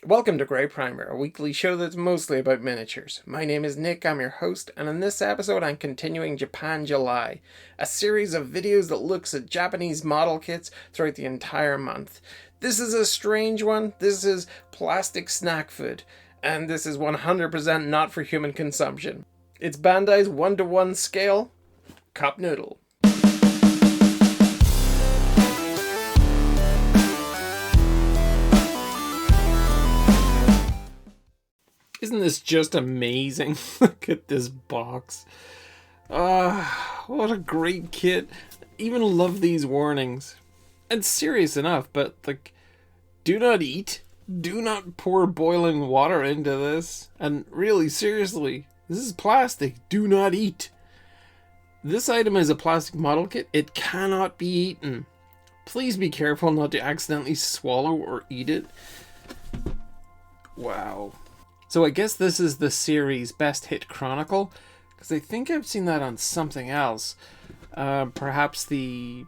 Welcome to GrayPrimer, a weekly show that's mostly about miniatures. My name is Nick, I'm your host, and in this episode I'm continuing Japan July, a series of videos that looks at Japanese model kits throughout the entire month. This is a strange one, this is plastic snack food, and this is 100% not for human consumption. It's Bandai's 1-to-1 scale cup noodle. Isn't this just amazing? Look at this box. What a great kit. Even love these warnings. And serious enough, but like, do not eat. Do not pour boiling water into this. And really, seriously, this is plastic. Do not eat. This item is a plastic model kit. It cannot be eaten. Please be careful not to accidentally swallow or eat it. Wow. So I guess this is the series Best Hit Chronicle, because I think I've seen that on something else. Perhaps the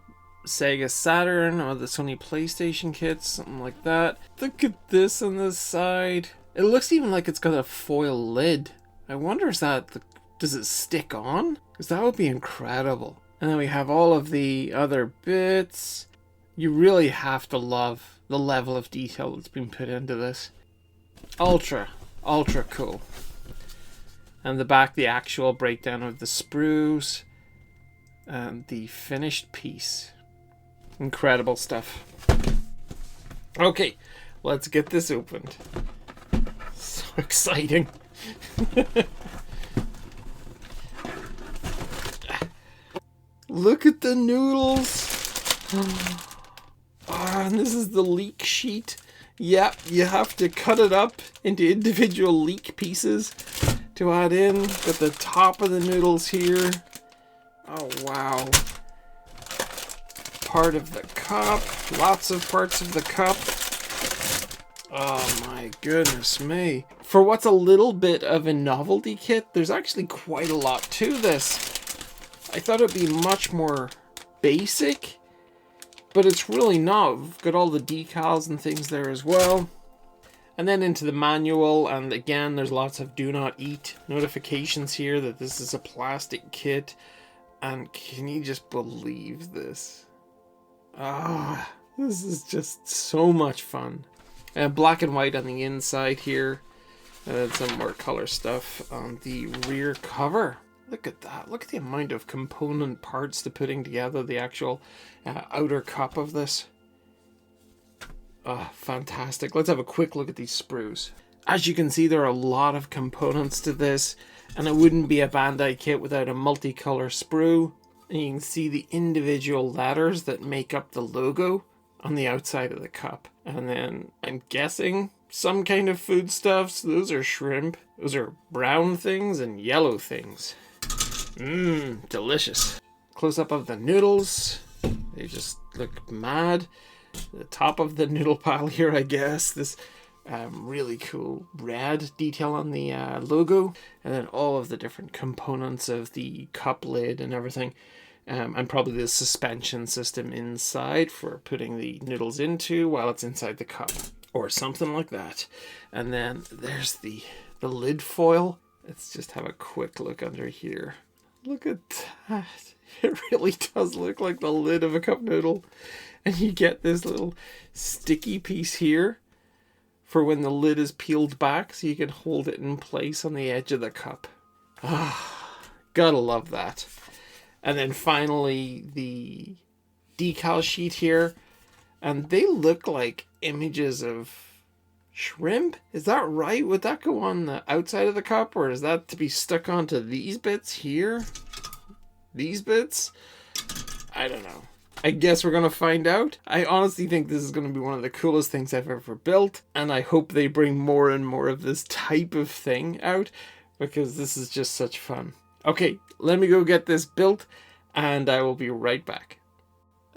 Sega Saturn or the Sony PlayStation kits, something like that. Look at this on this side. It looks even like it's got a foil lid. I wonder does it stick on? Because that would be incredible. And then we have all of the other bits. You really have to love the level of detail that's been put into this. Ultra cool. And the back, the actual breakdown of the sprues and the finished piece. Incredible stuff. Okay, let's get this opened. So exciting. Look at the noodles. And this is the leek sheet. Yep, you have to cut it up into individual leek pieces to add in. Got the top of the noodles here. Oh, wow. Part of the cup. Lots of parts of the cup. Oh, my goodness me. For what's a little bit of a novelty kit, there's actually quite a lot to this. I thought it'd be much more basic. But it's really not. We've got all the decals and things there as well. And then into the manual, and again, there's lots of do not eat notifications here that this is a plastic kit. And can you just believe this? This is just so much fun. Black and white on the inside here. And then some more color stuff on the rear cover. Look at that. Look at the amount of component parts to putting together the actual outer cup of this. Fantastic. Let's have a quick look at these sprues. As you can see, there are a lot of components to this, and it wouldn't be a Bandai kit without a multicolor sprue. And you can see the individual letters that make up the logo on the outside of the cup. And then I'm guessing some kind of foodstuffs. Those are shrimp. Those are brown things and yellow things. Delicious. Close up of the noodles. They just look mad. The top of the noodle pile here, I guess. This really cool red detail on the logo. And then all of the different components of the cup lid and everything. And probably the suspension system inside for putting the noodles into while it's inside the cup. Or something like that. And then there's the lid foil. Let's just have a quick look under here. Look at that. It really does look like the lid of a cup noodle. And you get this little sticky piece here for when the lid is peeled back so you can hold it in place on the edge of the cup. Gotta love that. And then finally the decal sheet here. And they look like images of shrimp? Is that right? Would that go on the outside of the cup, or is that to be stuck onto these bits here? These bits? I don't know. I guess we're going to find out. I honestly think this is going to be one of the coolest things I've ever built, and I hope they bring more and more of this type of thing out, because this is just such fun. Okay, let me go get this built, and I will be right back.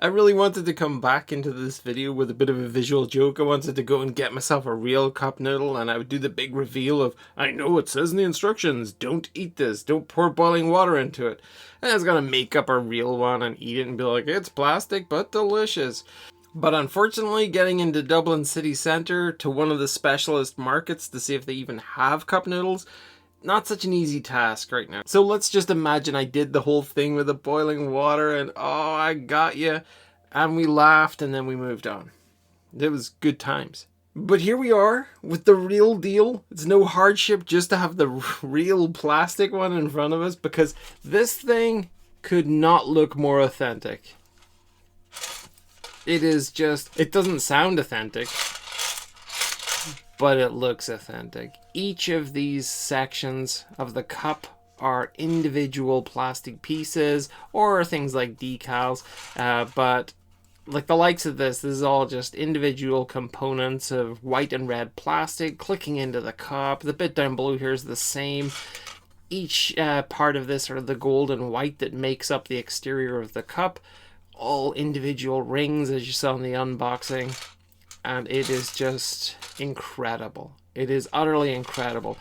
I really wanted to come back into this video with a bit of a visual joke. I wanted to go and get myself a real cup noodle, and I would do the big reveal of, I know it says in the instructions, don't eat this, don't pour boiling water into it. And I was going to make up a real one and eat it and be like, it's plastic but delicious. But unfortunately, getting into Dublin city centre to one of the specialist markets to see if they even have cup noodles, not such an easy task right now. So let's just imagine I did the whole thing with the boiling water and oh, I got you. And we laughed and then we moved on. It was good times. But here we are with the real deal. It's no hardship just to have the real plastic one in front of us, because this thing could not look more authentic. It is just, it doesn't sound authentic, but it looks authentic. Each of these sections of the cup are individual plastic pieces or things like decals, but like the likes of this is all just individual components of white and red plastic clicking into the cup. The bit down below here is the same. Each part of this are the gold and white that makes up the exterior of the cup. All individual rings, as you saw in the unboxing. And it is just incredible. It is utterly incredible.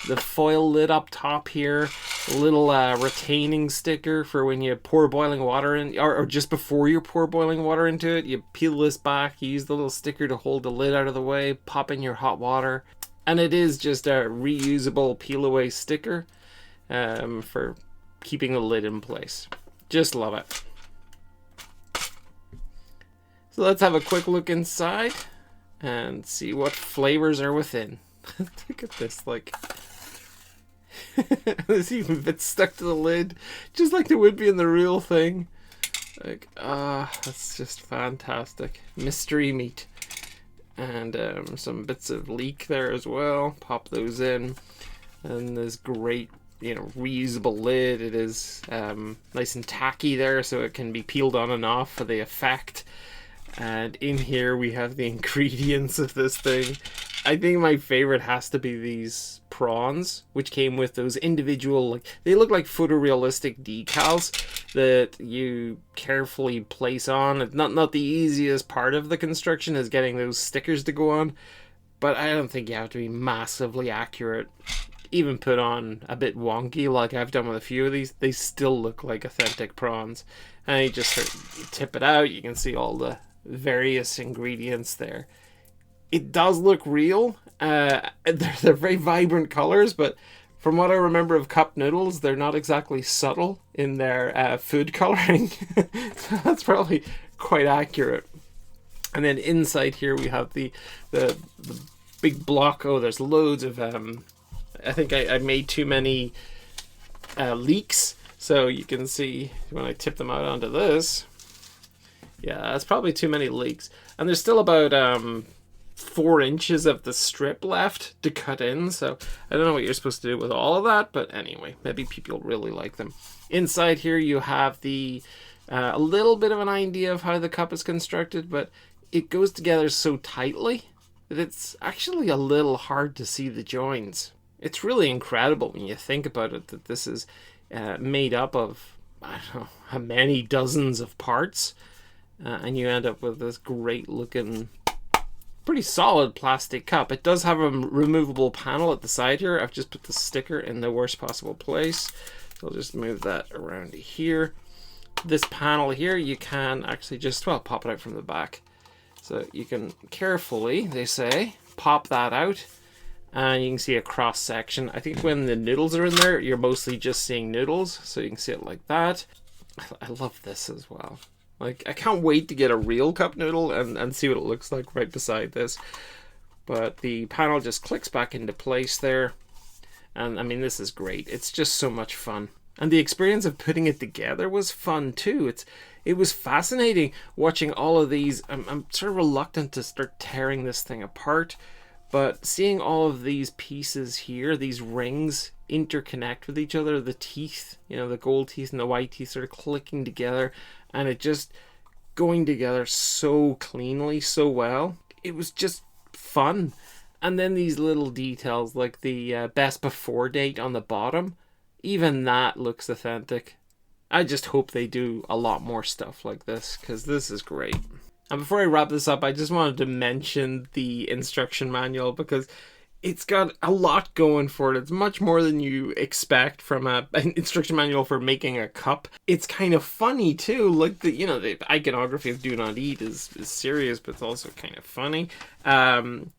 The foil lid up top here, a little retaining sticker for when you pour boiling water in, or just before you pour boiling water into it, you peel this back, you use the little sticker to hold the lid out of the way, pop in your hot water. And it is just a reusable peel away sticker for keeping the lid in place. Just love it. So let's have a quick look inside and see what flavors are within. Look at this, like, there's even bits stuck to the lid, just like there would be in the real thing. Like, that's just fantastic. Mystery meat. And some bits of leek there as well. Pop those in. And this great, reusable lid. It is nice and tacky there, so it can be peeled on and off for the effect. And in here we have the ingredients of this thing. I think my favorite has to be these prawns, which came with those individual, they look like photorealistic decals that you carefully place on. It's not the easiest part of the construction is getting those stickers to go on, but I don't think you have to be massively accurate. Even put on a bit wonky like I've done with a few of these, they still look like authentic prawns. And you just tip it out, you can see all the various ingredients there. It does look real. They're very vibrant colors, but from what I remember of cup noodles, they're not exactly subtle in their food coloring. So that's probably quite accurate. And then inside here we have the big block. Oh, there's loads of I think I made too many leeks, so you can see when I tip them out onto this. Yeah, that's probably too many leeks. And there's still about 4 inches of the strip left to cut in, so I don't know what you're supposed to do with all of that, but anyway, maybe people really like them. Inside here you have the a little bit of an idea of how the cup is constructed, but it goes together so tightly that it's actually a little hard to see the joins. It's really incredible when you think about it, that this is made up of, I don't know, how many dozens of parts, and you end up with this great looking, pretty solid plastic cup. It does have a removable panel at the side here. I've just put the sticker in the worst possible place. So I'll just move that around to here. This panel here, you can actually just, pop it out from the back. So you can carefully, they say, pop that out. And you can see a cross section. I think when the noodles are in there, you're mostly just seeing noodles. So you can see it like that. I love this as well. Like, I can't wait to get a real cup noodle and see what it looks like right beside this. But the panel just clicks back into place there. And I mean, this is great. It's just so much fun. And the experience of putting it together was fun too. It was fascinating watching all of these. I'm sort of reluctant to start tearing this thing apart. But seeing all of these pieces here, these rings interconnect with each other, the teeth, the gold teeth and the white teeth sort of clicking together, and it just going together so cleanly, so well. It was just fun. And then these little details like the best before date on the bottom, even that looks authentic. I just hope they do a lot more stuff like this, because this is great. And before I wrap this up, I just wanted to mention the instruction manual, because It's got a lot going for it. It's much more than you expect from an instruction manual for making a cup. It's kind of funny too. Like the iconography of "Do Not Eat" is serious, but it's also kind of funny.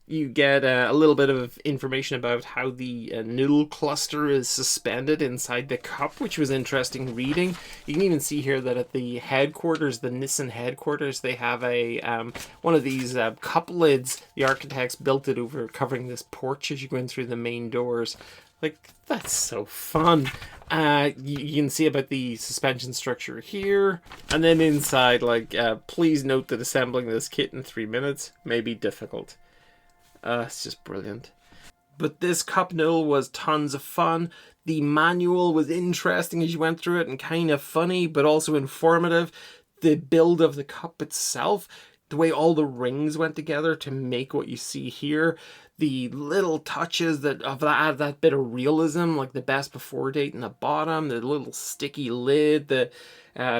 You get a little bit of information about how the noodle cluster is suspended inside the cup, which was interesting reading. You can even see here that at the headquarters, the Nissin headquarters, they have a one of these cup lids. The architects built it over covering this porch as you go in through the main doors. Like, that's so fun. You can see about the suspension structure here. And then inside, like, please note that assembling this kit in 3 minutes may be difficult. It's just brilliant. But this cup noodle was tons of fun. The manual was interesting as you went through it and kind of funny, but also informative. The build of the cup itself, the way all the rings went together to make what you see here, the little touches that add that bit of realism, like the best before date in the bottom, the little sticky lid, the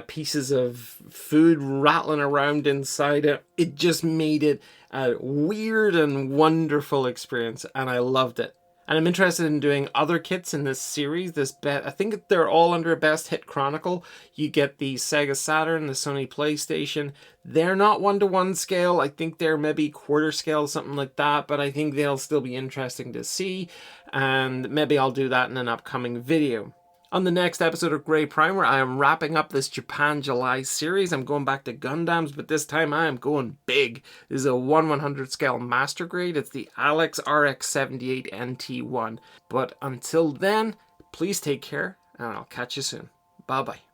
pieces of food rattling around inside it. It just made it a weird and wonderful experience, and I loved it. And I'm interested in doing other kits in this series. I think they're all under a Best Hit Chronicle. You get the Sega Saturn, the Sony PlayStation. They're not 1-to-1 scale. I think they're maybe quarter scale, something like that. But I think they'll still be interesting to see. And maybe I'll do that in an upcoming video. On the next episode of GrayPrimer, I am wrapping up this Japan July series. I'm going back to Gundams, but this time I am going big. This is a 1/100 scale master grade. It's the Alex RX-78 NT1. But until then, please take care, and I'll catch you soon. Bye-bye.